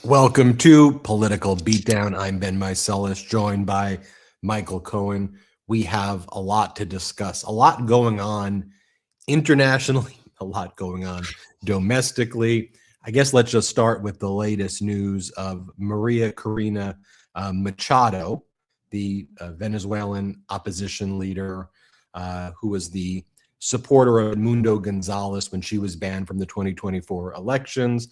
Welcome to Political Beatdown. I'm Ben Meiselas, joined by Michael Cohen. We have a lot to discuss, a lot going on internationally, a lot going on domestically. I guess let's just start with the latest news of Maria Corina Machado, the Venezuelan opposition leader who was the supporter of Mundo Gonzalez when she was banned from the 2024 elections.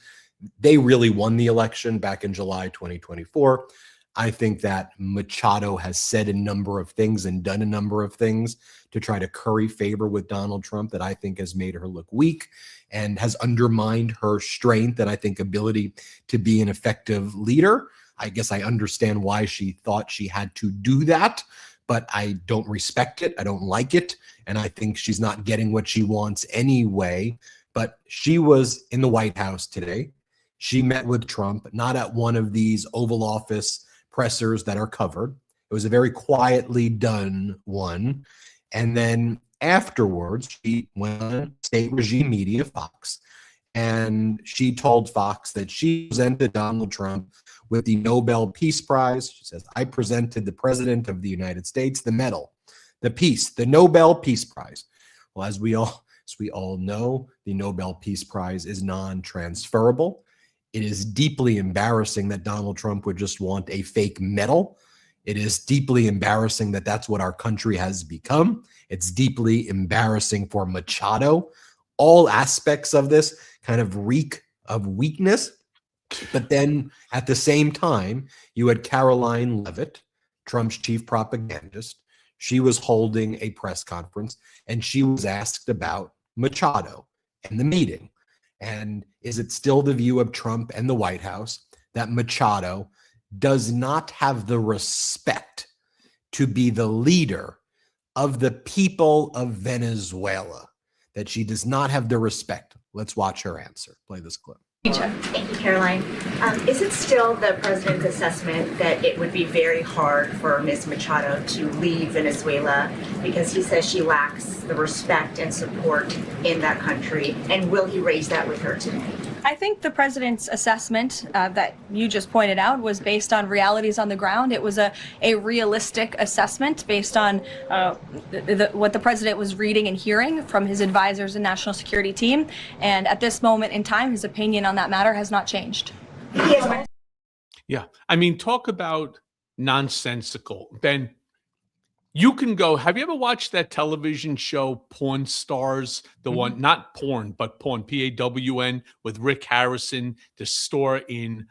They really won the election back in July 2024. I think that Machado has said a number of things and done a number of things to try to curry favor with Donald Trump that I think has made her look weak and has undermined her strength and I think ability to be an effective leader. I guess I understand why she thought she had to do that, but I don't respect it. I don't like it. And I think she's not getting what she wants anyway. But she was in the White House today. She met with Trump, not at one of these Oval Office pressers that are covered. It was a very quietly done one. And then afterwards, she went on state regime media, Fox, and she told Fox that she presented Donald Trump with the Nobel Peace Prize. She says, I presented the President of the United States the medal, the peace, the Nobel Peace Prize. Well, as we all know, the Nobel Peace Prize is non-transferable. It is deeply embarrassing that Donald Trump would just want a fake medal. It is deeply embarrassing that that's what our country has become. It's deeply embarrassing for Machado. All aspects of this kind of reek of weakness. But then at the same time, you had Caroline Leavitt, Trump's chief propagandist. She was holding a press conference and she was asked about Machado and the meeting. And is it still the view of Trump and the White House that Machado does not have the respect to be the leader of the people of Venezuela? That she does not have the respect? Let's watch her answer. Play this clip. Thank you, Caroline. Is it still the president's assessment that it would be very hard for Ms. Machado to leave Venezuela because he says she lacks the respect and support in that country? And will he raise that with her today? I think the president's assessment that you just pointed out was based on realities on the ground. It was a realistic assessment based on what the president was reading and hearing from his advisors and national security team. And at this moment in time, his opinion on that matter has not changed. Yeah. I mean, talk about nonsensical. Ben, you can go, have you ever watched that television show, Pawn Stars? The one, not porn, but Pawn, P-A-W-N, with Rick Harrison, the store in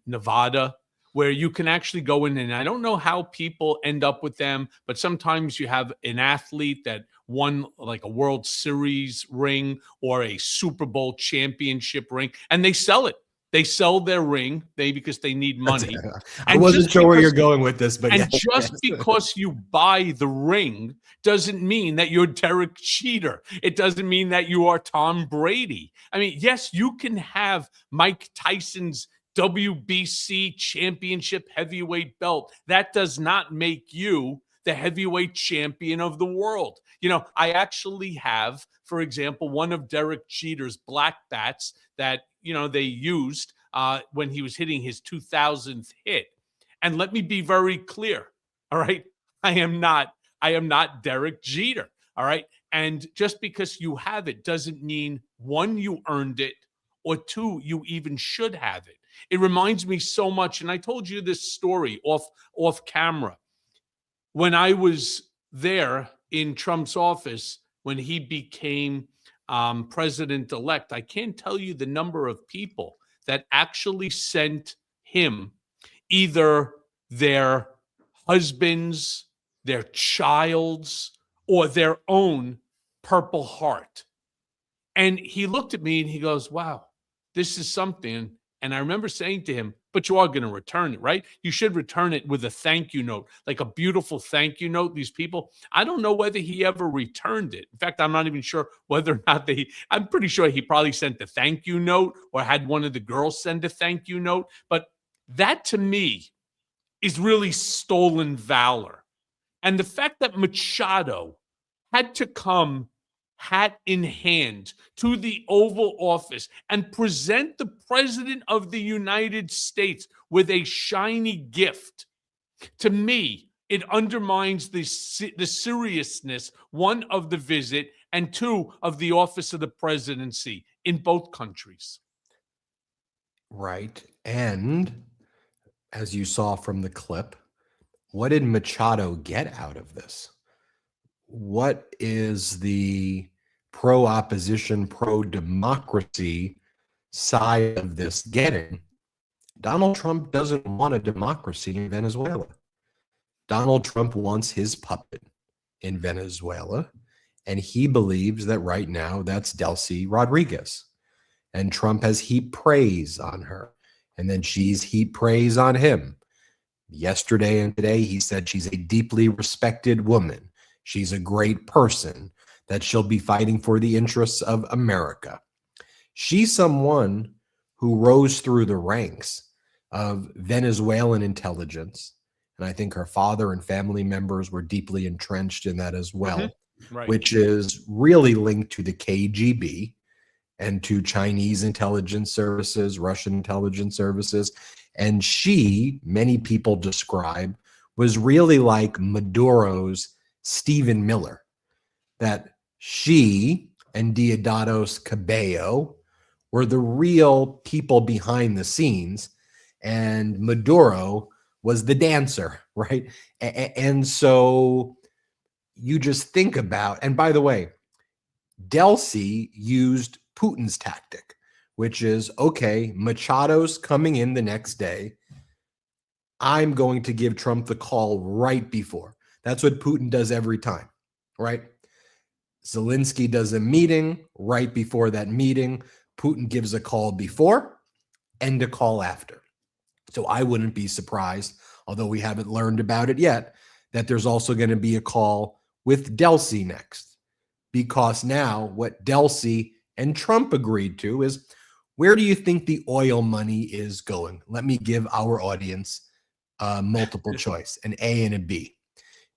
Nevada, where you can actually go in, and I don't know how people end up with them, but sometimes you have an athlete that won like a World Series ring or a Super Bowl championship ring, and they sell it. They sell their ring, because they need money. I wasn't sure where you're going with this, but and just because you buy the ring doesn't mean that you're Derek Jeter. It doesn't mean that you are Tom Brady. I mean, yes, you can have Mike Tyson's WBC championship heavyweight belt. That does not make you the heavyweight champion of the world. You know, I actually have, for example, one of Derek Jeter's black bats that, they used when he was hitting his 2000th hit. And let me be very clear. All right. I am not Derek Jeter. All right. And just because you have it doesn't mean, one, you earned it, or two, you even should have it. It reminds me so much. And I told you this story off camera. When I was there in Trump's office, when he became president-elect, I can't tell you the number of people that actually sent him either their husbands, their child's, or their own Purple Heart. And he looked at me and he goes, wow, this is something. And I remember saying to him, but you are going to return it, right? You should return it with a thank you note, like a beautiful thank you note. These people, I don't know whether he ever returned it. In fact, I'm not even sure whether or not I'm pretty sure he probably sent the thank you note or had one of the girls send a thank you note. But that to me is really stolen valor. And the fact that Machado had to come hat in hand, to the Oval Office and present the President of the United States with a shiny gift, to me, it undermines the seriousness, one, of the visit, and two, of the office of the presidency in both countries. Right. And as you saw from the clip, what did Machado get out of this? What is the pro-opposition, pro-democracy side of this getting? Donald Trump doesn't want a democracy in Venezuela. Donald Trump wants his puppet in Venezuela, and he believes that right now that's Delcy Rodriguez. And Trump has heaped praise on her, and then she's heaped praise on him. Yesterday and today, he said she's a deeply respected woman. She's a great person, that she'll be fighting for the interests of America. She's someone who rose through the ranks of Venezuelan intelligence, and I think her father and family members were deeply entrenched in that as well, Right. which is really linked to the KGB and to Chinese intelligence services, Russian intelligence services. And she, many people describe, was really like Maduro's Stephen Miller, that she and Diosdado Cabello were the real people behind the scenes, and Maduro was the dancer, right? And so you just think about, and by the way, Delcy used Putin's tactic, which is, okay, Machado's coming in the next day. I'm going to give Trump the call right before. That's what Putin does every time, right? Zelensky does a meeting right before that meeting. Putin gives a call before and a call after. So I wouldn't be surprised, although we haven't learned about it yet, that there's also going to be a call with Delcy next. Because now what Delcy and Trump agreed to is, where do you think the oil money is going? Let me give our audience multiple choice, an A and a B.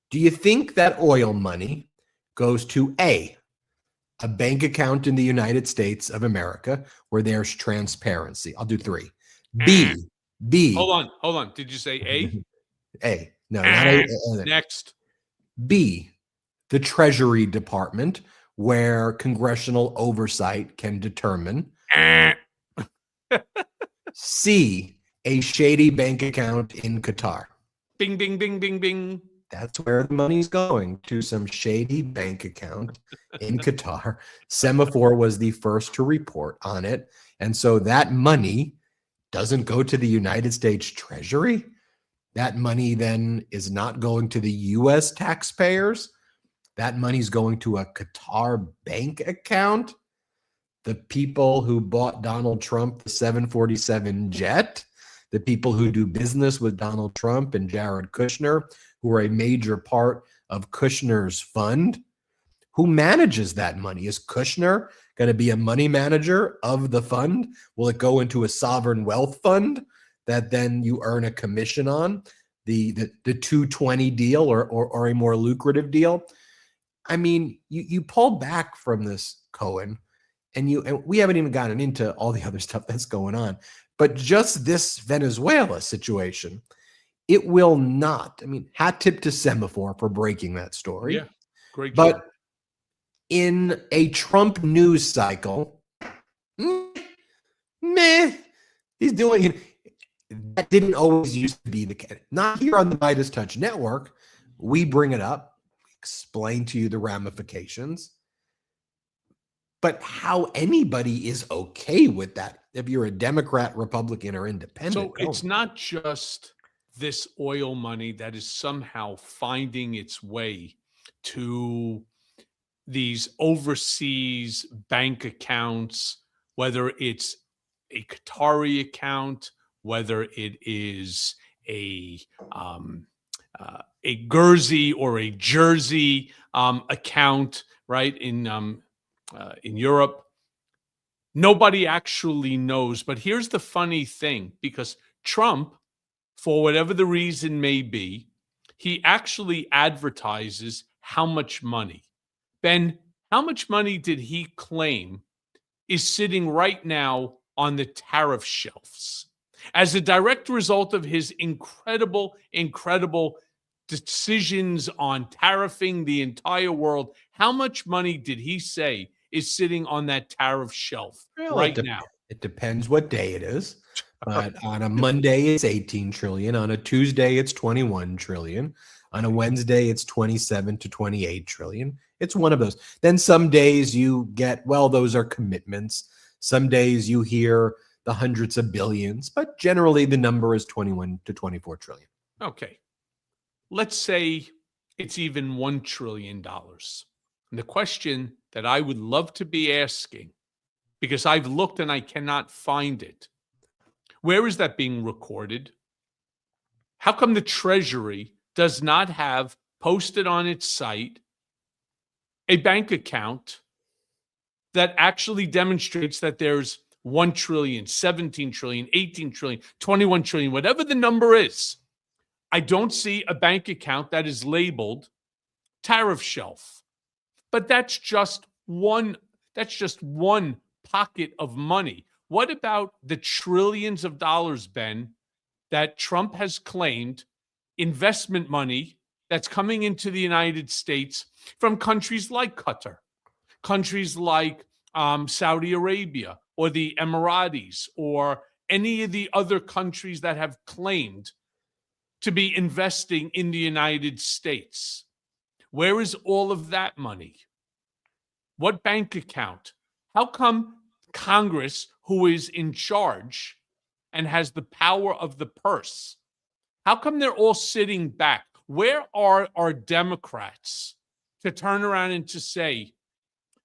Do you think that oil money goes to A, a bank account in the United States of America where there's transparency? I'll do three. B. Hold on. Did you say A? A. No, not A. Next. B, the Treasury Department, where congressional oversight can determine. C, a shady bank account in Qatar. Bing, bing, bing, bing, bing. That's where the money's going, to some shady bank account in Qatar. Semaphore was the first to report on it. And so that money doesn't go to the United States Treasury. That money then is not going to the U.S. taxpayers. That money's going to a Qatar bank account. The people who bought Donald Trump the 747 jet, the people who do business with Donald Trump and Jared Kushner, who are a major part of Kushner's fund. Who manages that money? Is Kushner going to be a money manager of the fund? Will it go into a sovereign wealth fund that then you earn a commission on, the 220 deal or a more lucrative deal? I mean, you pull back from this, Cohen, and we haven't even gotten into all the other stuff that's going on, but just this Venezuela situation, it will not. I mean, hat tip to Semaphore for breaking that story. Yeah, great but job. In a Trump news cycle, meh, he's doing it. That didn't always used to be the case. Not here on the Midas Touch Network. We bring it up, explain to you the ramifications. But how anybody is okay with that, if you're a Democrat, Republican, or independent. So it's not just this oil money that is somehow finding its way to these overseas bank accounts, whether it's a Qatari account, whether it is a Guernsey or a Jersey account, right, in Europe. Nobody actually knows. But here's the funny thing, because Trump, for whatever the reason may be, he actually advertises how much money. Ben, How much money did he claim is sitting right now on the tariff shelves as a direct result of his incredible, incredible decisions on tariffing the entire world? How much money did he say is sitting on that tariff shelf Well, right now? it depends what day it is. But on a Monday, it's 18 trillion. On a Tuesday, it's 21 trillion. On a Wednesday, it's 27 to 28 trillion. It's one of those. Then some days you get, well, those are commitments. Some days you hear the hundreds of billions, but generally the number is 21 to 24 trillion. Okay. Let's say it's even $1 trillion. And the question that I would love to be asking, because I've looked and I cannot find it, where is that being recorded? How come the Treasury does not have posted on its site a bank account that actually demonstrates that there's 1 trillion, 17 trillion, 18 trillion, 21 trillion, whatever the number is? I don't see a bank account that is labeled tariff shelf. But that's just one pocket of money. What about the trillions of dollars, Ben, that Trump has claimed, investment money that's coming into the United States from countries like Qatar, countries like Saudi Arabia, or the Emiratis, or any of the other countries that have claimed to be investing in the United States? Where is all of that money? What bank account? How come Congress, who is in charge and has the power of the purse, how come they're all sitting back? Where are our Democrats to turn around and to say,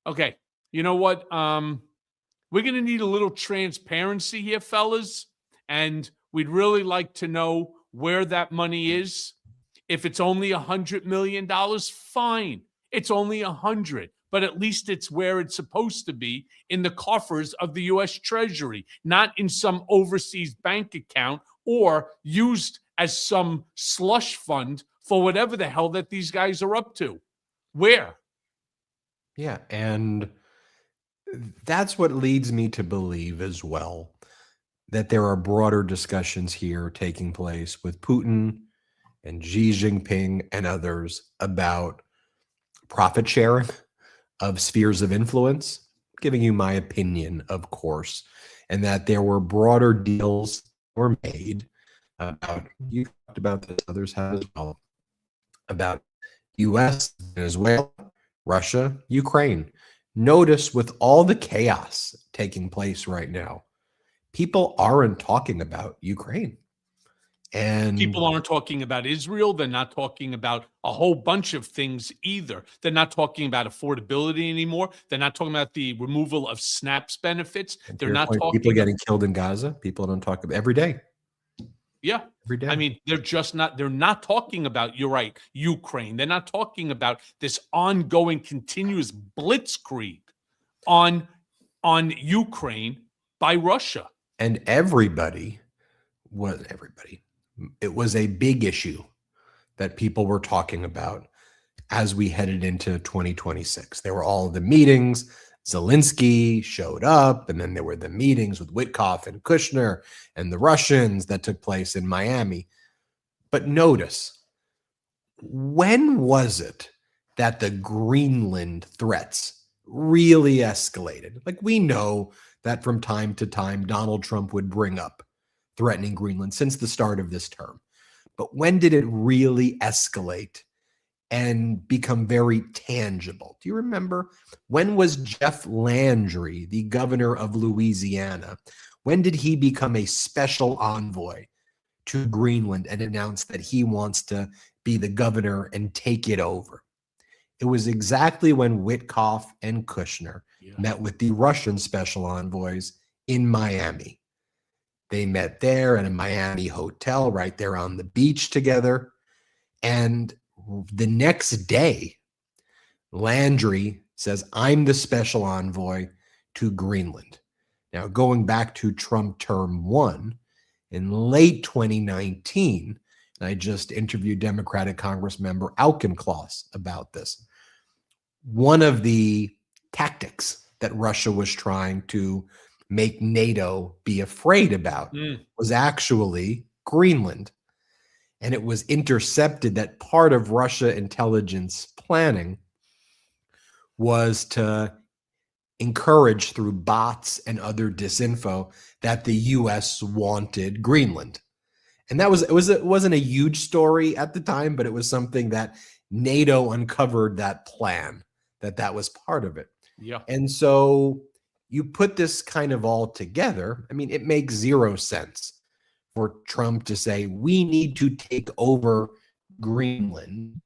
okay, you know what? We're going to need a little transparency here, fellas, and we'd really like to know where that money is. If it's only $100 million, fine. It's only 100, but at least it's where it's supposed to be, in the coffers of the U.S. Treasury, not in some overseas bank account or used as some slush fund for whatever the hell that these guys are up to. Where? Yeah, and that's what leads me to believe as well that there are broader discussions here taking place with Putin and Xi Jinping and others about profit sharing of spheres of influence, giving you my opinion, of course, and that there were broader deals were made about, you talked about this, others have as well, about US, Venezuela, Russia, Ukraine. Notice with all the chaos taking place right now, people aren't talking about Ukraine. And people aren't talking about Israel. They're not talking about a whole bunch of things either. They're not talking about affordability anymore. They're not talking about the removal of SNAP's benefits. They're not talking people getting killed in Gaza. People don't talk about every day. Yeah. Every day. I mean, they're not talking about, you're right, Ukraine. They're not talking about this ongoing, continuous blitzkrieg on Ukraine by Russia. And it was a big issue that people were talking about as we headed into 2026. There were all the meetings. Zelensky showed up, and then there were the meetings with Witkoff and Kushner and the Russians that took place in Miami. But notice, when was it that the Greenland threats really escalated? Like, we know that from time to time, Donald Trump would bring up threatening Greenland since the start of this term. But when did it really escalate and become very tangible? Do you remember? When was Jeff Landry, the governor of Louisiana, when did he become a special envoy to Greenland and announce that he wants to be the governor and take it over? It was exactly when Witkoff and Kushner met with the Russian special envoys in Miami. They met there in a Miami hotel right there on the beach together. And the next day, Landry says, I'm the special envoy to Greenland. Now, going back to Trump term 1, in late 2019, and I just interviewed Democratic Congress member Auchincloss about this. one of the tactics that Russia was trying to make NATO be afraid about was actually Greenland. And it was intercepted that part of Russia intelligence planning was to encourage through bots and other disinfo that the US wanted Greenland. And it wasn't a huge story at the time, but it was something that NATO uncovered that plan, that was part of it. Yeah. And so you put this kind of all together. I mean, it makes zero sense for Trump to say, we need to take over Greenland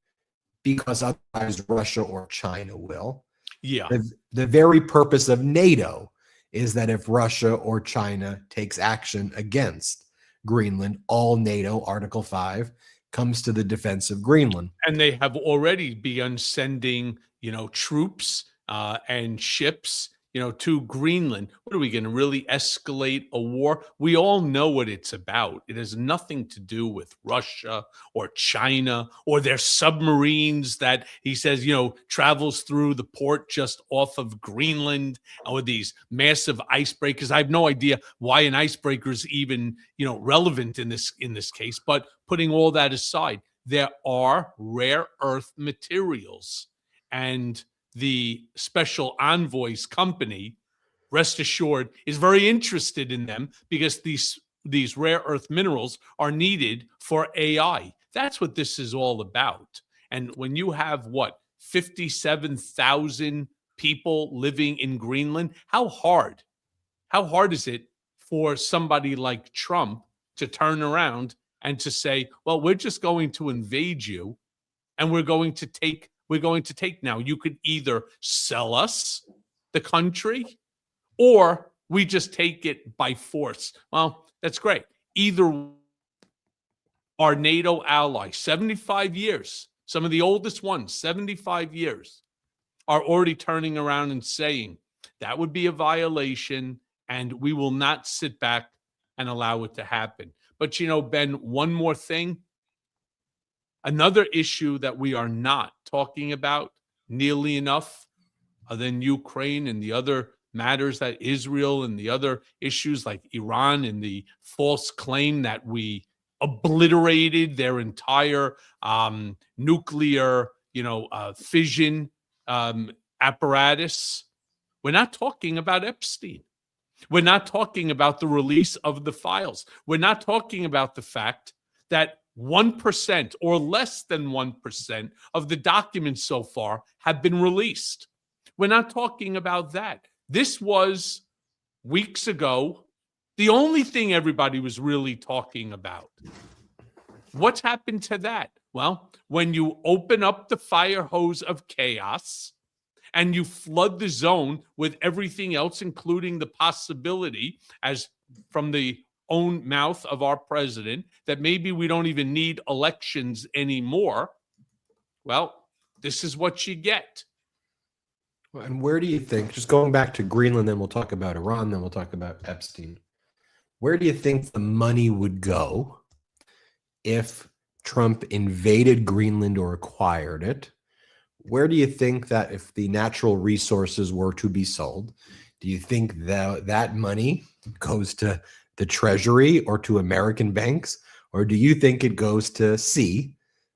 because otherwise Russia or China will. Yeah. The very purpose of NATO is that if Russia or China takes action against Greenland, all NATO, Article 5, comes to the defense of Greenland. And they have already begun sending, troops and ships, to Greenland. What are we going to really escalate a war? We all know what it's about. It has nothing to do with Russia or China or their submarines that he says, travels through the port just off of Greenland, or these massive icebreakers. I have no idea why an icebreaker is even, relevant in this case. But putting all that aside, there are rare earth materials, and the special envoys company, rest assured, is very interested in them because these rare earth minerals are needed for AI. That's what this is all about. And when you have 57,000 people living in Greenland, how hard is it for somebody like Trump to turn around and to say, well, we're just going to invade you and we're going to take now. You could either sell us the country or we just take it by force. Well, that's great. Either our NATO allies, 75 years, some of the oldest ones, 75 years, are already turning around and saying that would be a violation and we will not sit back and allow it to happen. But, Ben, one more thing. Another issue that we are not talking about nearly enough than Ukraine and the other matters that Israel and the other issues like Iran and the false claim that we obliterated their entire nuclear, fission apparatus. We're not talking about Epstein. We're not talking about the release of the files. We're not talking about the fact that 1% or less than 1% of the documents so far have been released. We're not talking about that. This was weeks ago the only thing everybody was really talking about. What's happened to that? Well, when you open up the fire hose of chaos and you flood the zone with everything else, including the possibility, as from the own mouth of our president, that maybe we don't even need elections anymore, well, this is what you get. And where do you think, just going back to Greenland, then we'll talk about Iran, then we'll talk about Epstein, where do you think the money would go if Trump invaded Greenland or acquired it? Where do you think that if the natural resources were to be sold, do you think that money goes to the Treasury or to American banks? Or do you think it goes to the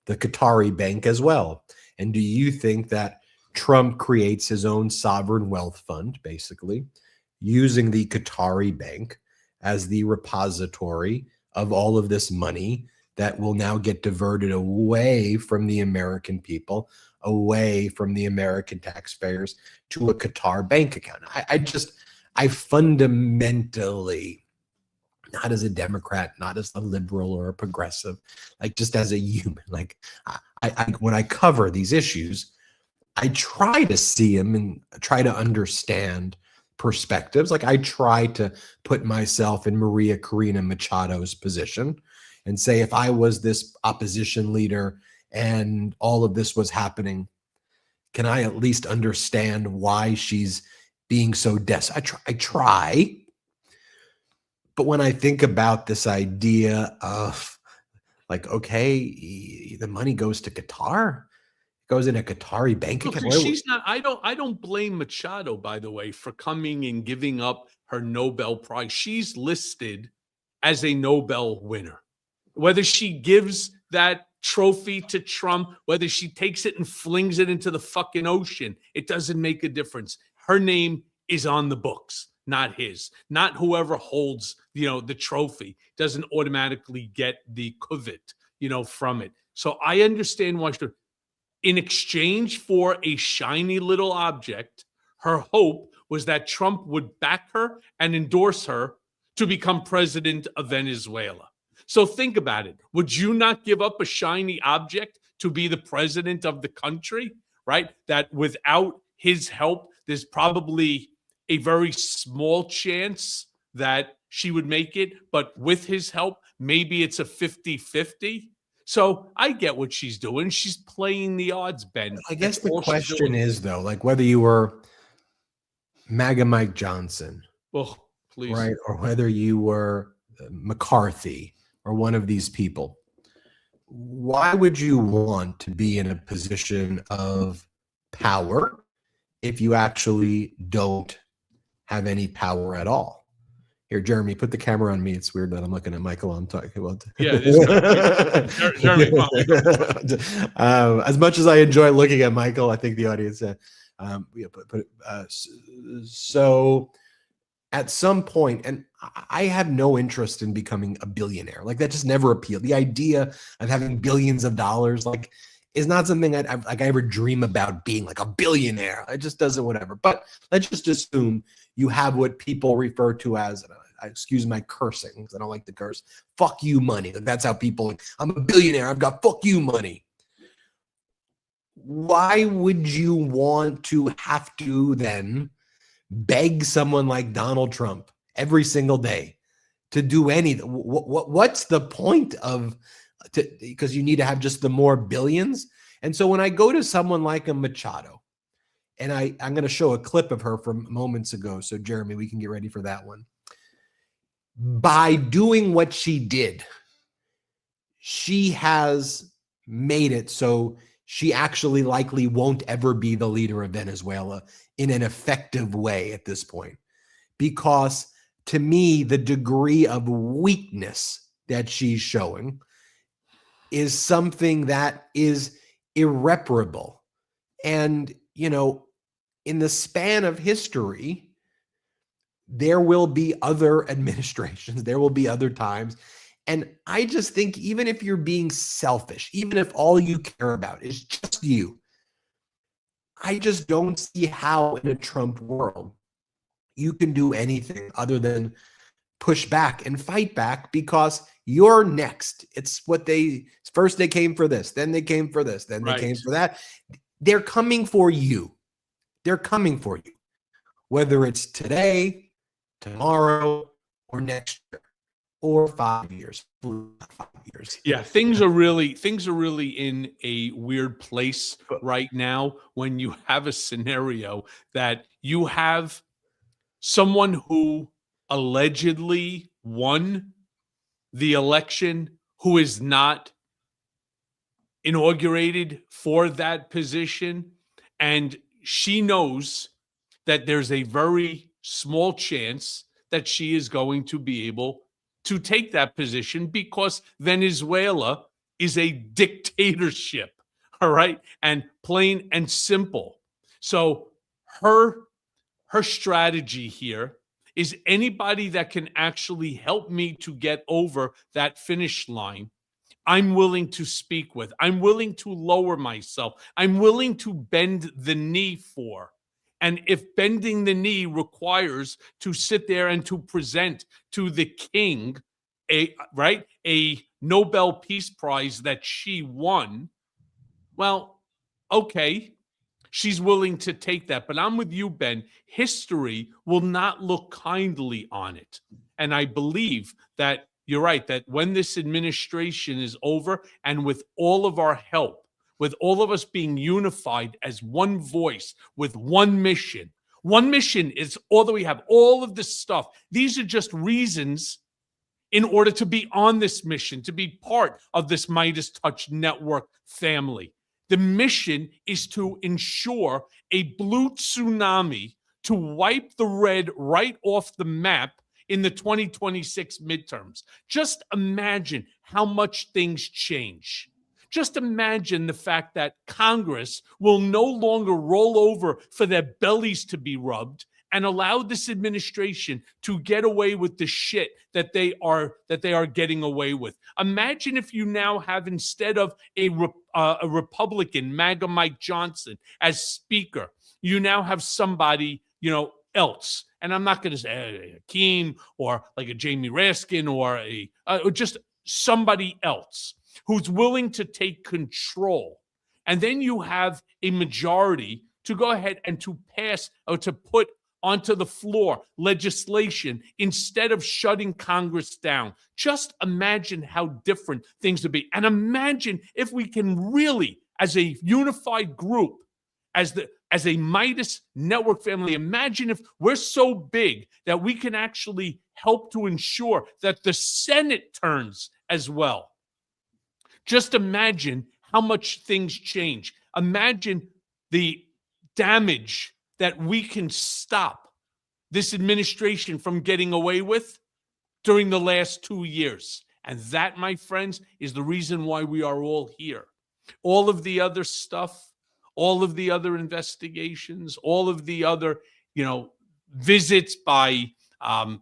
Qatari bank as well? And do you think that Trump creates his own sovereign wealth fund, basically, using the Qatari bank as the repository of all of this money that will now get diverted away from the American people, away from the American taxpayers to a Qatar bank account? I fundamentally, not as a Democrat, not as a liberal or a progressive, like just as a human, like I when I cover these issues, I try to see them and try to understand perspectives. Like I try to put myself in Maria Corina Machado's position and say, if I was this opposition leader and all of this was happening, can I at least understand why she's being so desperate? I try. But when I think about this idea of like, okay, the money goes to Qatar, Goes in a Qatari bank Look, account. she's not. I don't blame Machado, by the way, for coming and giving up her Nobel Prize. She's listed as a Nobel winner. Whether she gives that trophy to Trump, whether she takes it and flings it into the fucking ocean, it doesn't make a difference. Her name is on the books, not his. Not whoever holds, the trophy doesn't automatically get the covet, from it. So I understand why she, in exchange for a shiny little object, her hope was that Trump would back her and endorse her to become president of Venezuela. So think about it. Would you not give up a shiny object to be the president of the country, right? That without his help, there's probably a very small chance that she would make it. But with his help, maybe it's a 50-50. So I get what she's doing. She's playing the odds, Ben. I guess That's the all she's question doing. is, though, like whether you were MAGA Mike Johnson, Oh, please. right, or whether you were McCarthy or one of these people, why would you want to be in a position of power if you actually don't have any power at all? Here, Jeremy, put the camera on me. It's weird that I'm looking at Michael. I'm talking about. Yeah, it is. Jeremy, come on. As much as I enjoy looking at Michael, I think the audience. So at some point, and I have no interest in becoming a billionaire. Like that just never appealed. The idea of having billions of dollars, like, is not something I ever dream about being like a billionaire. It just doesn't, whatever. But let's just assume you have what people refer to as, excuse my cursing because I don't like to curse, fuck you money. That's how people, I'm a billionaire, I've got fuck you money. Why would you want to have to then beg someone like Donald Trump every single day to do anything? What's the point of, because you need to have just the more billions? And so when I go to someone like a Machado, and I'm going to show a clip of her from moments ago. So Jeremy, we can get ready for that one. By doing what she did, she has made it so she actually likely won't ever be the leader of Venezuela in an effective way at this point. Because to me, the degree of weakness that she's showing is something that is irreparable. And, in the span of history, there will be other administrations, there will be other times. And I just think even if you're being selfish, even if all you care about is just you, I just don't see how in a Trump world you can do anything other than push back and fight back, because you're next. It's what first they came for this, then they came for this, then they came for that. They're coming for you. They're coming for you, whether it's today, tomorrow, or next year, or 5 years. 5 years. Yeah, things are really in a weird place right now when you have a scenario that you have someone who allegedly won the election who is not inaugurated for that position, and she knows that there's a very small chance that she is going to be able to take that position because Venezuela is a dictatorship, all right? And plain and simple. So her strategy here is anybody that can actually help me to get over that finish line, I'm willing to speak with. I'm willing to lower myself. I'm willing to bend the knee for. And if bending the knee requires to sit there and to present to the king a Nobel Peace Prize that she won, well, okay, she's willing to take that. But I'm with you, Ben. History will not look kindly on it. And I believe that you're right, that when this administration is over and with all of our help, with all of us being unified as one voice, with one mission is all that we have, all of this stuff. These are just reasons in order to be on this mission, to be part of this Midas Touch Network family. The mission is to ensure a blue tsunami to wipe the red right off the map in the 2026 midterms. Just imagine how much things change. Just imagine the fact that Congress will no longer roll over for their bellies to be rubbed and allow this administration to get away with the shit that they are getting away with. Imagine if you now have, instead of a Republican, MAGA Mike Johnson, as Speaker, you now have somebody, else. And I'm not going to say Hakeem or like a Jamie Raskin or just somebody else who's willing to take control. And then you have a majority to go ahead and to pass or to put onto the floor legislation instead of shutting Congress down. Just imagine how different things would be. And imagine if we can really, as a unified group, as a Midas network family, imagine if we're so big that we can actually help to ensure that the Senate turns as well. Just imagine how much things change. Imagine the damage that we can stop this administration from getting away with during the last 2 years. And that, my friends, is the reason why we are all here. All of the other stuff, all of the other investigations, all of the other, visits by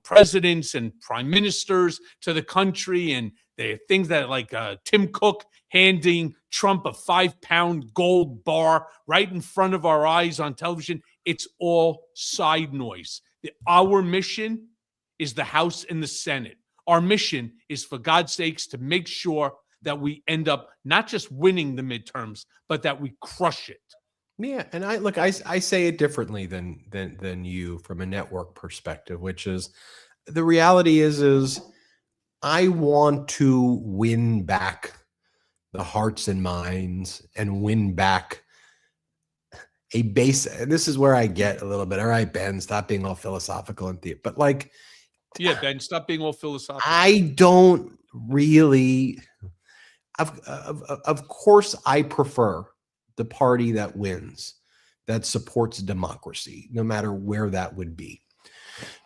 presidents and prime ministers to the country, and the things that like Tim Cook handing Trump a 5-pound gold bar right in front of our eyes on television. It's all side noise. Our mission is the House and the Senate. Our mission is, for God's sakes, to make sure that we end up not just winning the midterms, but that we crush it. Yeah, and I say it differently than you from a network perspective, which is the reality is I want to win back the hearts and minds and win back a base. And this is where I get a little bit, all right, Ben, stop being all philosophical and but like, yeah, Ben, stop being all philosophical. I don't really, of course, I prefer the party that wins, that supports democracy, no matter where that would be.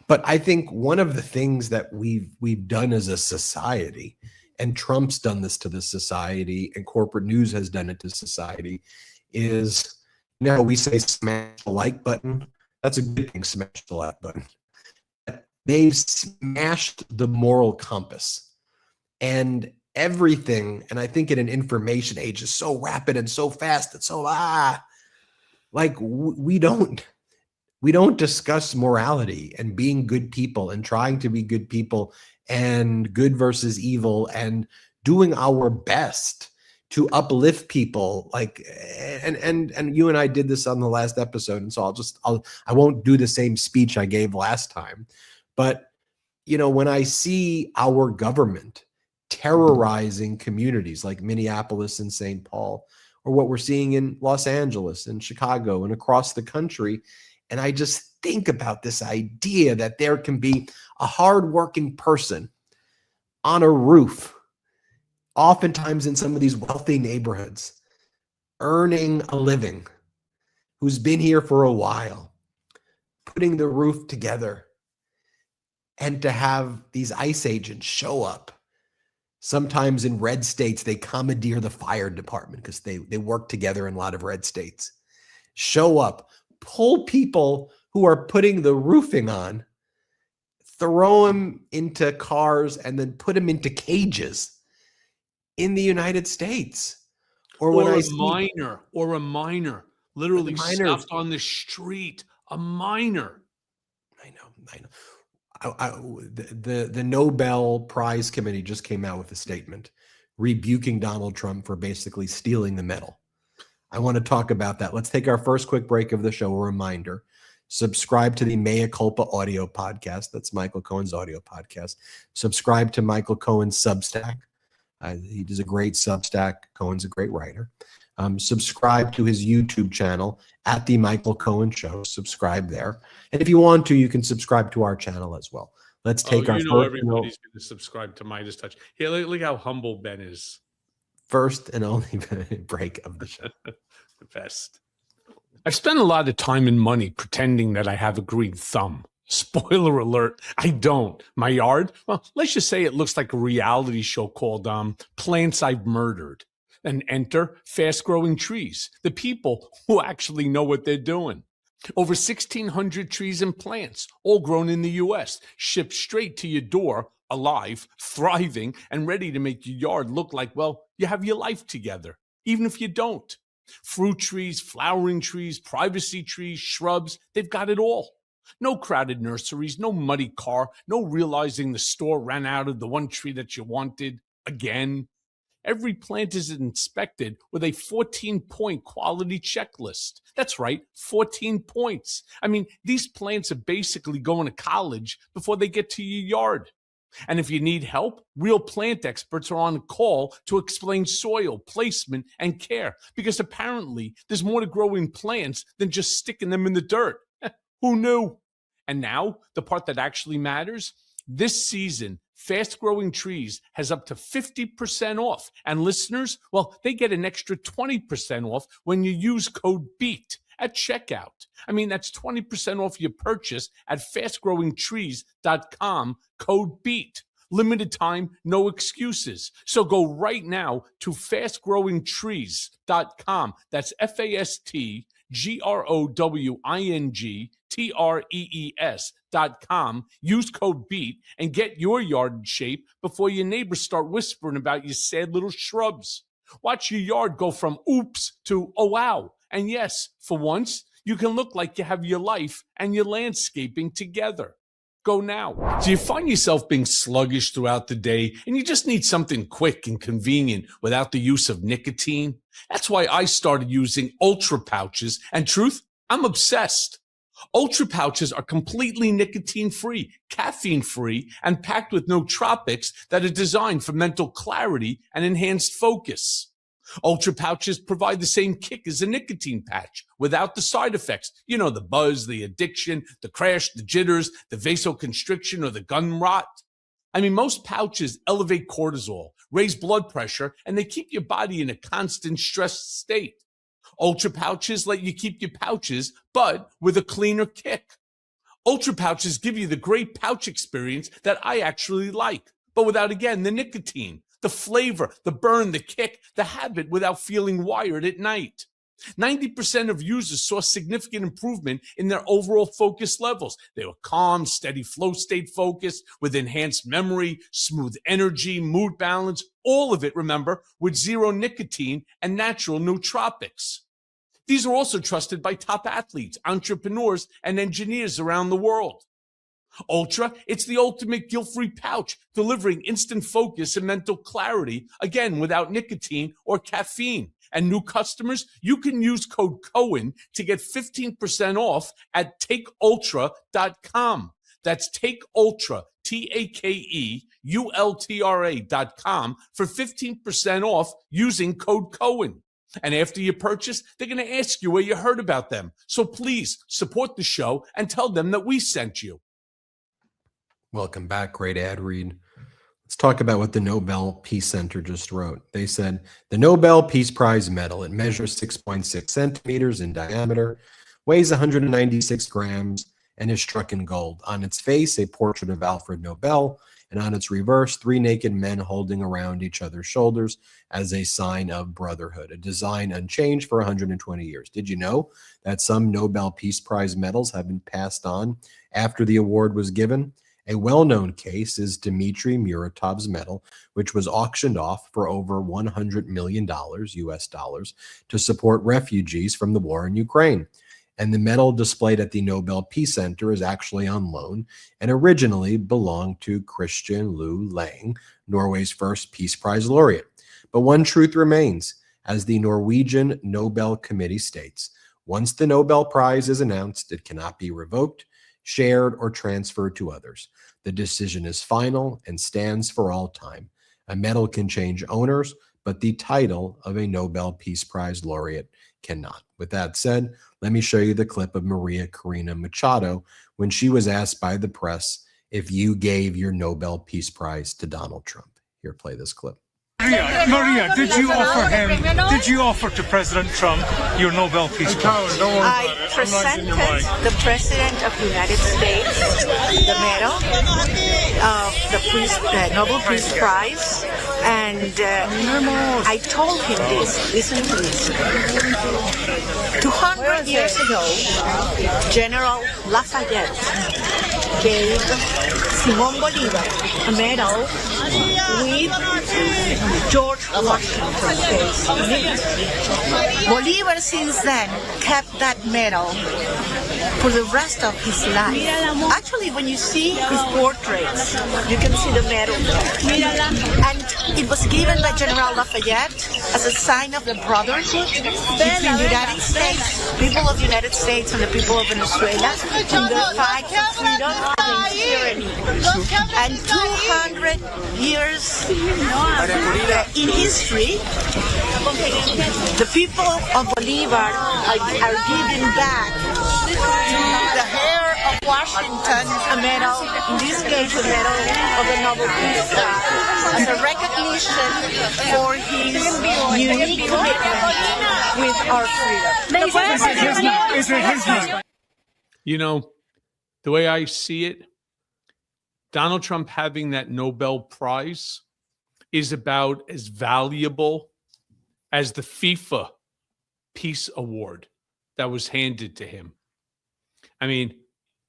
But I think one of the things that we've done as a society, and Trump's done this to the society, and corporate news has done it to society, is, we say smash the like button. That's a good thing, smash the like button. They've smashed the moral compass. And everything, and I think in an information age, is so rapid and so fast and so like we don't discuss morality and being good people and trying to be good people and good versus evil and doing our best to uplift people. Like, and you and I did this on the last episode, and so I won't do the same speech I gave last time. But when I see our government terrorizing communities like Minneapolis and St. Paul, or what we're seeing in Los Angeles and Chicago and across the country, and I just think about this idea that there can be a hardworking person on a roof, oftentimes in some of these wealthy neighborhoods, earning a living, who's been here for a while, putting the roof together, and to have these ICE agents show up. Sometimes in red states, they commandeer the fire department because they work together in a lot of red states. Show up, pull people who are putting the roofing on, throw them into cars, and then put them into cages in the United States. Or a minor, literally stopped on the street, a minor. I know. The Nobel Prize Committee just came out with a statement rebuking Donald Trump for basically stealing the medal. I want to talk about that. Let's take our first quick break of the show. A reminder, subscribe to the Mea Culpa audio podcast. That's Michael Cohen's audio podcast. Subscribe to Michael Cohen's Substack. He does a great Substack. Cohen's a great writer. Subscribe to his YouTube channel at The Michael Cohen Show. Subscribe there. And if you want to, you can subscribe to our channel as well. Let's take our first. Everybody's going to subscribe to Midas Touch. Yeah, look how humble Ben is. first and only break of the show. The best. I've spent a lot of time and money pretending that I have a green thumb. Spoiler alert, I don't. My yard, well, let's just say it looks like a reality show called Plants I've Murdered. And enter fast-growing trees, the people who actually know what they're doing. Over 1,600 trees and plants, all grown in the U.S., shipped straight to your door, alive, thriving, and ready to make your yard look like, well, you have your life together, even if you don't. Fruit trees, flowering trees, privacy trees, shrubs, they've got it all. No crowded nurseries, no muddy car, no realizing the store ran out of the one tree that you wanted again. Every plant is inspected with a 14-point quality checklist. That's right, 14 points. I mean, these plants are basically going to college before they get to your yard. And if you need help, real plant experts are on call to explain soil, placement, and care, because apparently there's more to growing plants than just sticking them in the dirt. Who knew? And now, the part that actually matters, this season, Fast Growing Trees has up to 50% off. And listeners, well, they get an extra 20% off when you use code BEAT at checkout. I mean, that's 20% off your purchase at fastgrowingtrees.com, code BEAT. Limited time, no excuses. So go right now to fastgrowingtrees.com. That's fastgrowingtrees.com. Use code BEAT and get your yard in shape before your neighbors start whispering about your sad little shrubs. Watch your yard go from oops to oh wow. And yes, for once, you can look like you have your life and your landscaping together. Go now. Do you find yourself being sluggish throughout the day and you just need something quick and convenient without the use of nicotine? That's why I started using Ultra Pouches, and truth, I'm obsessed. Ultra Pouches are completely nicotine-free, caffeine-free, and packed with nootropics that are designed for mental clarity and enhanced focus. Ultra Pouches provide the same kick as a nicotine patch without the side effects. You know, the buzz, the addiction, the crash, the jitters, the vasoconstriction, or the gun rot. I mean, most pouches elevate cortisol, raise blood pressure, and they keep your body in a constant stressed state. Ultra Pouches let you keep your pouches, but with a cleaner kick. Ultra Pouches give you the great pouch experience that I actually like, but without, again, the nicotine, the flavor, the burn, the kick, the habit without feeling wired at night. 90% of users saw significant improvement in their overall focus levels. They were calm, steady flow state focus with enhanced memory, smooth energy, mood balance, all of it, remember, with zero nicotine and natural nootropics. These are also trusted by top athletes, entrepreneurs, and engineers around the world. Ultra, it's the ultimate guilt-free pouch, delivering instant focus and mental clarity, again, without nicotine or caffeine. And new customers, you can use code Cohen to get 15% off at takeultra.com. That's takeultra, TAKEULTRA.com for 15% off using code Cohen. And after you purchase, they're going to ask you where you heard about them. So please support the show and tell them that we sent you. Welcome back. Great ad read. Let's talk about what the Nobel Peace Center just wrote. They said the Nobel Peace Prize medal, it measures 6.6 centimeters in diameter, weighs 196 grams, and is struck in gold. On its face, a portrait of Alfred Nobel, and on its reverse, 3 naked men holding around each other's shoulders as a sign of brotherhood, a design unchanged for 120 years. Did you know that some Nobel Peace Prize medals have been passed on after the award was given? A well-known case is Dmitry Muratov's medal, which was auctioned off for over $100 million US dollars to support refugees from the war in Ukraine. And the medal displayed at the Nobel Peace Center is actually on loan and originally belonged to Christian Lou Lang, Norway's first Peace Prize laureate. But one truth remains, as the Norwegian Nobel Committee states, once the Nobel Prize is announced, it cannot be revoked, shared, or transferred to others. The decision is final and stands for all time. A medal can change owners, but the title of a Nobel Peace Prize laureate cannot. With that said, let me show you the clip of Maria Corina Machado when she was asked by the press if you gave your Nobel Peace Prize to Donald Trump. Here, play this clip. Maria, did you offer to President Trump your Nobel Peace Prize? I presented the President of the United States the medal of the Nobel Peace Prize, and I told him this. Listen to this. 200 years ago, General Lafayette gave Simón Bolívar a medal with George Washington's face on it. Bolívar since then kept that medal for the rest of his life. Actually, when you see his portraits, you can see the medal there. And it was given by General Lafayette as a sign of the brotherhood between the United States, people of the United States and the people of Venezuela in the fight for freedom against tyranny. And 200 years in history, the people of Bolivar are giving back to the heir of Washington a medal, in this case a medal of the Nobel Peace Prize, as a recognition for his unique commitment with our freedom. You know, the way I see it, Donald Trump having that Nobel Prize is about as valuable as the FIFA Peace Award that was handed to him. I mean,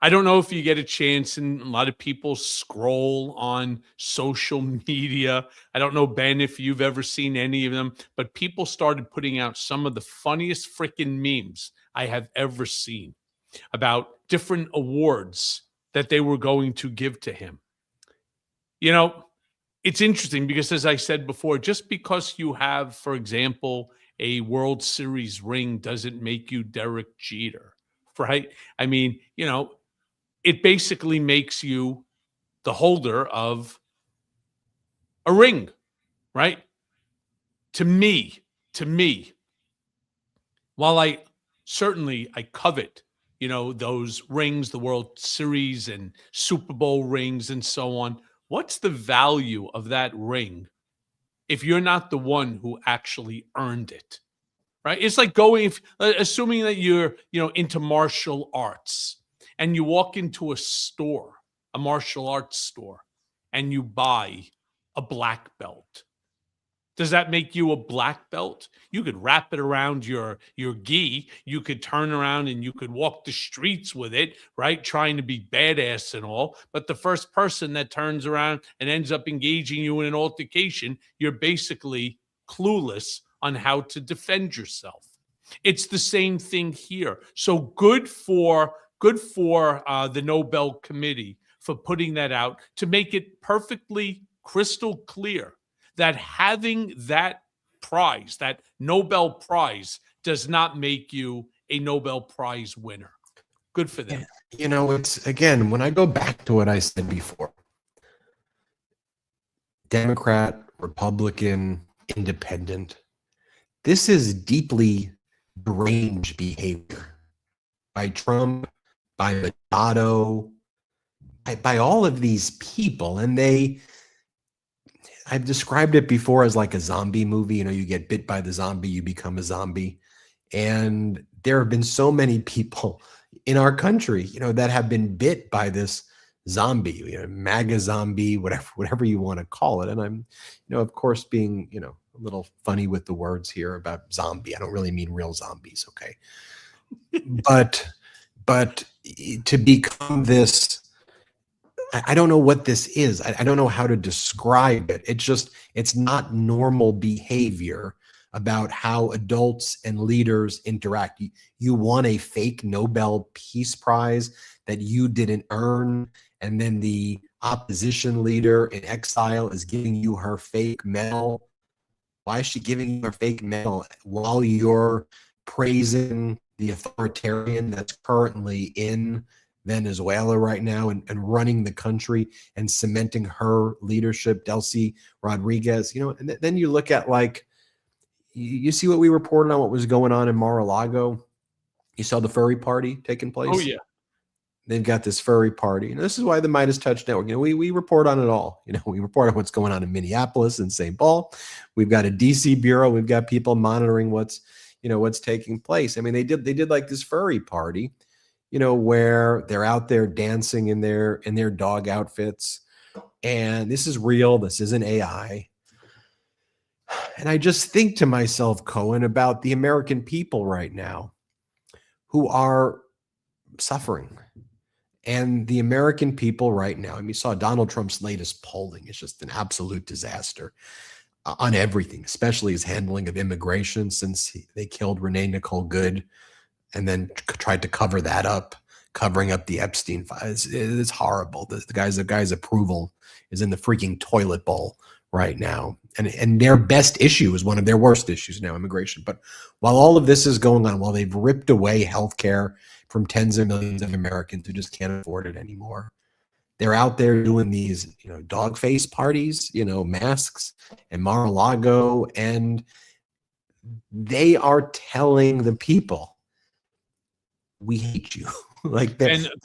I don't know if you get a chance, and a lot of people scroll on social media. I don't know, Ben, if you've ever seen any of them, but people started putting out some of the funniest freaking memes I have ever seen about different awards that they were going to give to him. You know, it's interesting because, as I said before, just because you have, for example, a World Series ring doesn't make you Derek Jeter, right? I mean, you know, it basically makes you the holder of a ring, right? To me, while I covet, you know, those rings, the World Series and Super Bowl rings and so on, what's the value of that ring if you're not the one who actually earned it, right? It's like assuming that you're, you know, into martial arts and you walk into a store, a martial arts store, and you buy a black belt. Does that make you a black belt? You could wrap it around your gi. You could turn around and you could walk the streets with it, right? Trying to be badass and all. But the first person that turns around and ends up engaging you in an altercation, you're basically clueless on how to defend yourself. It's the same thing here. So good for the Nobel Committee for putting that out to make it perfectly crystal clear that having that prize, that Nobel Prize, does not make you a Nobel Prize winner. Good for them. You know, it's, again, when I go back to what I said before, Democrat, Republican, Independent, this is deeply deranged behavior by Trump, by Machado, by all of these people. And I've described it before as like a zombie movie. You know, you get bit by the zombie, you become a zombie. And there have been so many people in our country, you know, that have been bit by this zombie, you know, MAGA zombie, whatever you want to call it. And I'm, you know, of course, being, you know, a little funny with the words here about zombie. I don't really mean real zombies, okay? but to become this, I don't know what this is. I don't know how to describe it. It's not normal behavior about how adults and leaders interact. You won a fake Nobel Peace Prize that you didn't earn, and then the opposition leader in exile is giving you her fake medal. Why is she giving you her fake medal while you're praising the authoritarian that's currently in Venezuela right now and running the country and cementing her leadership, Delcy Rodriguez, you know? And then you look at, like, you see what we reported on what was going on in Mar-a-Lago. You saw the furry party taking place. Oh yeah. They've got this furry party. And this is why the Midas Touch Network, we report on it all. We report on what's going on in Minneapolis and St. Paul. We've got a DC bureau. We've got people monitoring what's taking place. I mean, they did like this furry party, where they're out there dancing in their dog outfits. And this is real. This isn't AI. And I just think to myself, Cohen, about the American people right now who are suffering. And the American people right now, I mean, you saw Donald Trump's latest polling. It's just an absolute disaster on everything, especially his handling of immigration since they killed Renee Nicole Good and then tried to cover that up, covering up the Epstein files. It's horrible. The guy's approval is in the freaking toilet bowl right now. And their best issue is one of their worst issues now, immigration. But while all of this is going on, while they've ripped away healthcare from tens of millions of Americans who just can't afford it anymore, they're out there doing these, dog face parties, masks and Mar-a-Lago, and they are telling the people, we hate you.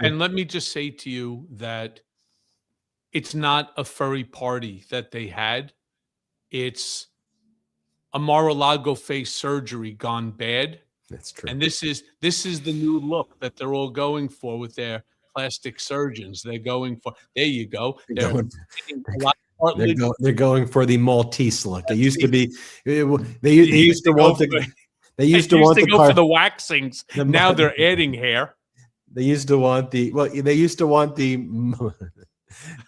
And let me just say to you that it's not a furry party that they had. It's a Mar-a-Lago face surgery gone bad. That's true. And this is the new look that they're all going for with their plastic surgeons. They're going for, there you go. They're going for the Maltese look. They used to be, they used to want to go for the waxings. Now they're adding hair. They used to want the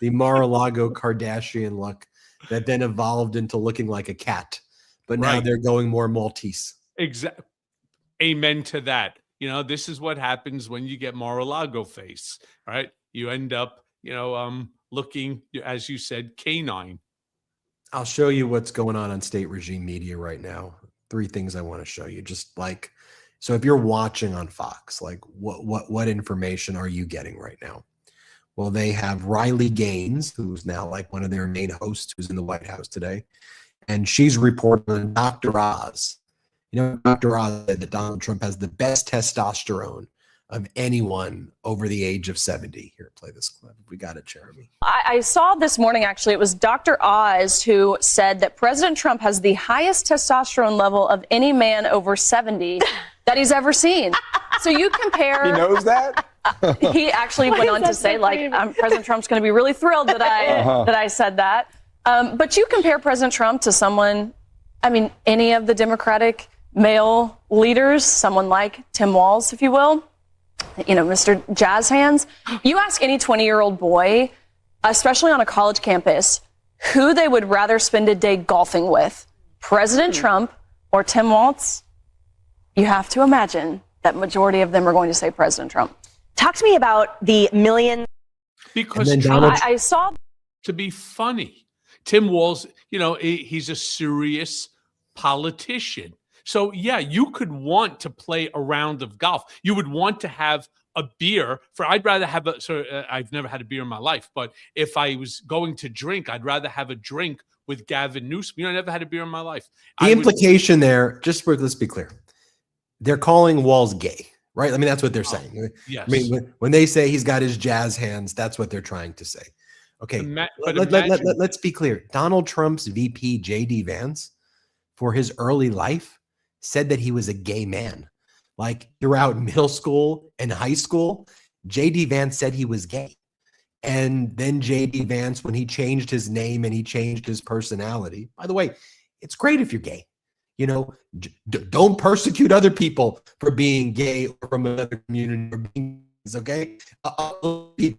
Mar-a-Lago Kardashian look that then evolved into looking like a cat. But now they're going more Maltese. Exactly. Amen to that. This is what happens when you get Mar-a-Lago face, right? You end up, looking, as you said, canine. I'll show you what's going on state regime media right now. 3 things I want to show you. So if you're watching on Fox, like what information are you getting right now? Well, they have Riley Gaines, who's now like one of their main hosts, who's in the White House today, and she's reporting on Dr. Oz. Dr. Oz said that Donald Trump has the best testosterone of anyone over the age of 70. Here, play this clip. We got it, Jeremy. I saw this morning, actually, it was Dr. Oz who said that President Trump has the highest testosterone level of any man over 70 that he's ever seen. So you compare... He knows that? He actually went on to say, President Trump's going to be really thrilled that I said that. But you compare President Trump to someone, any of the Democratic male leaders, someone like Tim Walz, if you will, Mr. Jazz Hands. You ask any 20-year-old boy, especially on a college campus, who they would rather spend a day golfing with, President Trump or Tim Walz, you have to imagine that majority of them are going to say President Trump. Talk to me about the million. Because Trump, I saw to be funny. Tim Walz, he's a serious politician. So, yeah, you could want to play a round of golf. You would want to have a beer. I'd rather have I've never had a beer in my life, but if I was going to drink, I'd rather have a drink with Gavin Newsom. I never had a beer in my life. The implication there, let's be clear, they're calling Walz gay, right? That's what they're saying. Yes. When they say he's got his jazz hands, that's what they're trying to say. Okay, let's be clear. Donald Trump's VP, J.D. Vance, for his early life, said that he was a gay man. Like throughout middle school and high school, J.D. Vance said he was gay. And then J.D. Vance, when he changed his name and he changed his personality, by the way, it's great if you're gay. Don't persecute other people for being gay or from another community or being, okay?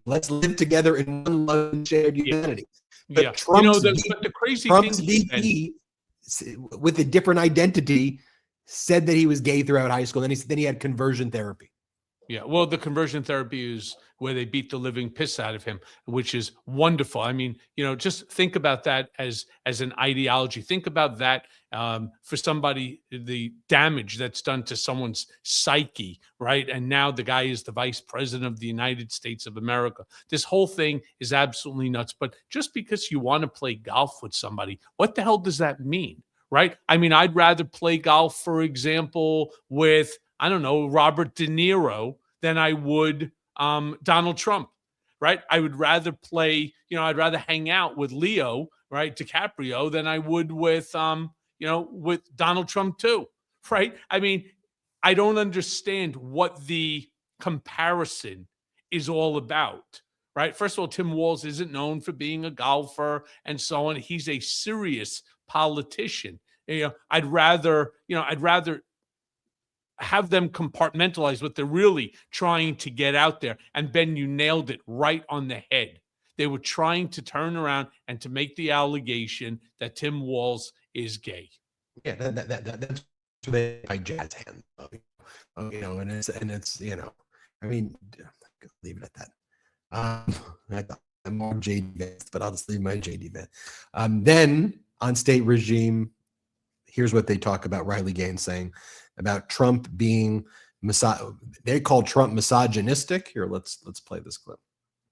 Let's live together in one love and shared humanity. But Trump's the crazy Trump's thing VP with a different identity said that he was gay throughout high school. Then he had conversion therapy. Yeah, well, the conversion therapy is where they beat the living piss out of him, which is wonderful. Just think about that as an ideology. Think about that for somebody, the damage that's done to someone's psyche, right? And now the guy is the vice president of the United States of America. This whole thing is absolutely nuts. But just because you want to play golf with somebody, what the hell does that mean, right? I'd rather play golf, for example, with, I don't know, Robert De Niro than I would Donald Trump, right? I would rather play, I'd rather hang out with Leo, right, DiCaprio, than I would with, with Donald Trump too, right? I mean, I don't understand what the comparison is all about, right? First of all, Tim Walz isn't known for being a golfer and so on. He's a serious politician. I'd rather have them compartmentalize what they're really trying to get out there. And Ben, you nailed it right on the head. They were trying to turn around and to make the allegation that Tim Walz is gay. Yeah, that's where they by jazz hands, and it's I mean, leave it at that. I'm more JD based, but I'll just leave my JD bit. Then on state regime, here's what they talk about. Riley Gaines saying about Trump being they call Trump misogynistic. Here, let's play this clip.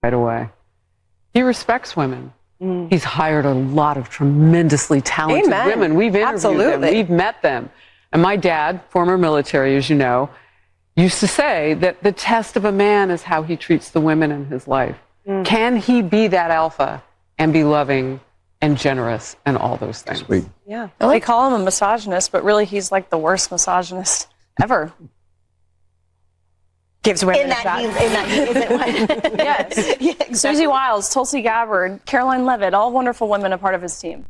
Right away. He respects women. He's hired a lot of tremendously talented women. We've interviewed them. We've met them. And my dad, former military, as you know, used to say that the test of a man is how he treats the women in his life. Can he be that alpha and be loving and generous and all those things? Sweet. Yeah. They call him a misogynist, but really he's like the worst misogynist ever. Gives women In a shot. He isn't one. Yes. Yeah, exactly. Susie Wiles, Tulsi Gabbard, Caroline Levitt, all wonderful women a part of his team.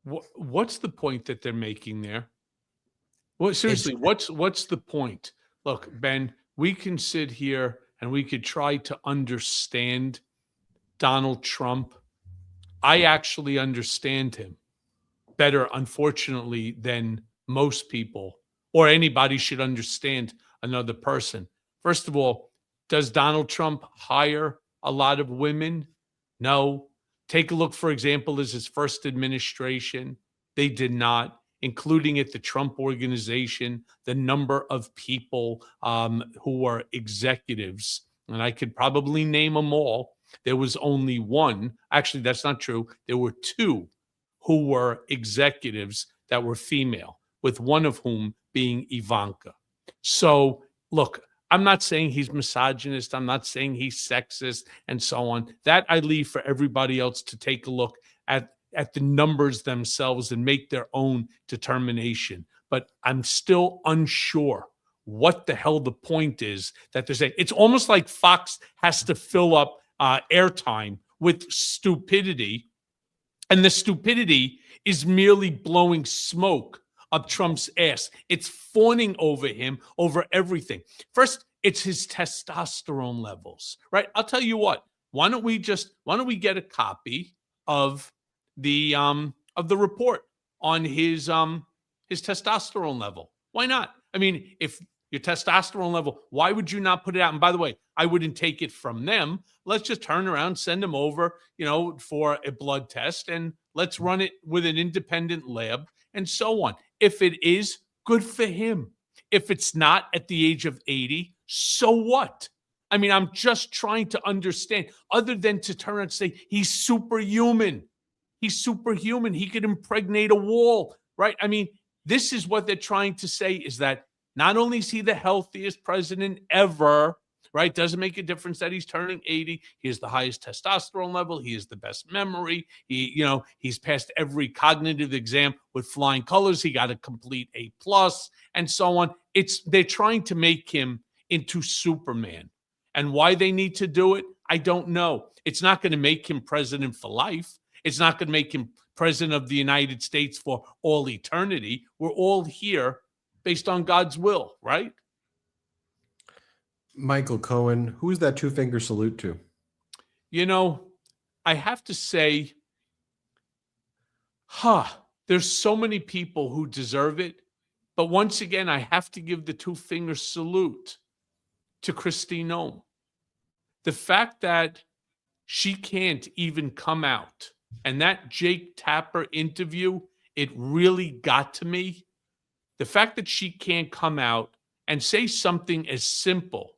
What's the point that they're making there? Well, seriously, what's the point? Look, Ben, we can sit here and we could try to understand Donald Trump. I actually understand him better, unfortunately, than most people or anybody should understand another person. First of all, does Donald Trump hire a lot of women? No. Take a look, for example, as his first administration. They did not, including at the Trump Organization, the number of people who were executives, and I could probably name them all. There was only one. Actually, that's not true. There were two who were executives that were female, with one of whom being Ivanka. So, look, I'm not saying he's misogynist. I'm not saying he's sexist and so on. That I leave for everybody else to take a look at the numbers themselves and make their own determination. But I'm still unsure what the hell the point is that they're saying. It's almost like Fox has to fill up airtime with stupidity, and the stupidity is merely blowing smoke up Trump's ass. It's fawning over him over everything. First, it's his testosterone levels, right? I'll tell you what. Why don't we get a copy of the report on his testosterone level? Why not? I mean, if your testosterone level, why would you not put it out? And by the way, I wouldn't take it from them. Let's just turn around, send them over, for a blood test, and let's run it with an independent lab and so on. If it is, good for him. If it's not at the age of 80, so what? I mean, I'm just trying to understand, other than to turn around and say he's superhuman. He's superhuman. He could impregnate a wall, right? I mean, this is what they're trying to say, is that not only is he the healthiest president ever, right? Doesn't make a difference that he's turning 80. He has the highest testosterone level. He has the best memory. He's passed every cognitive exam with flying colors. He got a complete A+ and so on. They're trying to make him into Superman. And why they need to do it, I don't know. It's not going to make him president for life. It's not going to make him president of the United States for all eternity. We're all here based on God's will, right? Michael Cohen, who's that two-finger salute to? I have to say, there's so many people who deserve it. But once again, I have to give the two-finger salute to Kristi Noem. The fact that she can't even come out, and that Jake Tapper interview, it really got to me. The fact that she can't come out and say something as simple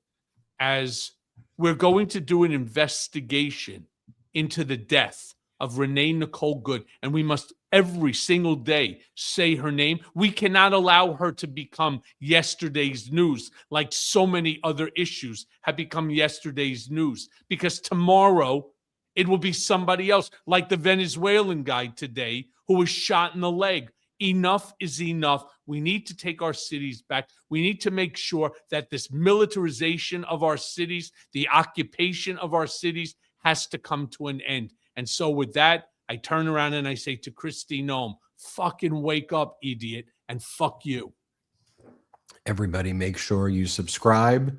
as, we're going to do an investigation into the death of Renee Nicole Good, and we must every single day say her name. We cannot allow her to become yesterday's news, like so many other issues have become yesterday's news, because tomorrow it will be somebody else, like the Venezuelan guy today who was shot in the leg. Enough is enough. We need to take our cities back. We need to make sure that this militarization of our cities, the occupation of our cities, has to come to an end. And so with that, I turn around and I say to Kristi Noem, fucking wake up, idiot, and fuck you. Everybody, make sure you subscribe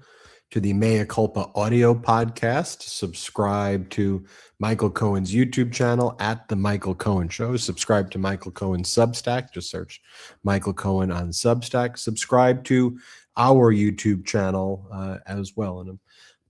to the Mea Culpa audio podcast. Subscribe to Michael Cohen's YouTube channel at The Michael Cohen Show. Subscribe to Michael Cohen's Substack. Just search Michael Cohen on Substack. Subscribe to our YouTube channel as well. And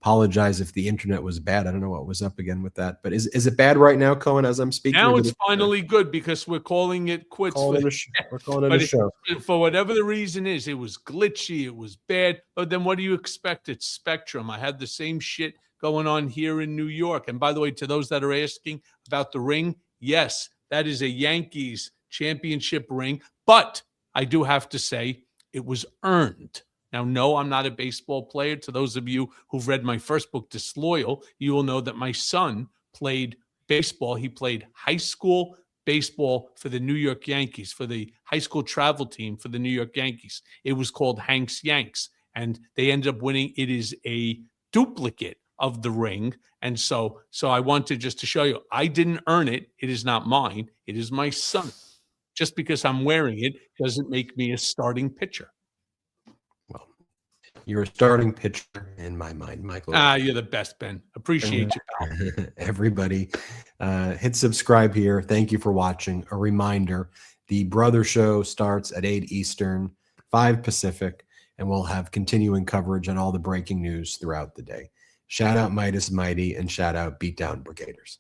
apologize if the internet was bad. I don't know what was up again with that. But is it bad right now, Cohen, as I'm speaking? Now it's finally good because we're calling it quits. We're calling it a show. For whatever the reason is, it was glitchy, it was bad. But then what do you expect? It's Spectrum. I had the same shit going on here in New York. And by the way, to those that are asking about the ring, yes, that is a Yankees championship ring. But I do have to say it was earned. Now, no, I'm not a baseball player. To those of you who've read my first book, Disloyal, you will know that my son played baseball. He played high school baseball for the New York Yankees, for the high school travel team for the New York Yankees. It was called Hank's Yanks, and they ended up winning. It is a duplicate of the ring. And so I wanted just to show you, I didn't earn it. It is not mine. It is my son. Just because I'm wearing it doesn't make me a starting pitcher. You're a starting pitcher in my mind, Michael. You're the best, Ben. Appreciate you, pal. Everybody, hit subscribe here. Thank you for watching. A reminder, the Brother Show starts at 8 Eastern, 5 Pacific, and we'll have continuing coverage on all the breaking news throughout the day. Shout out Midas Mighty and shout out Beatdown Brigaders.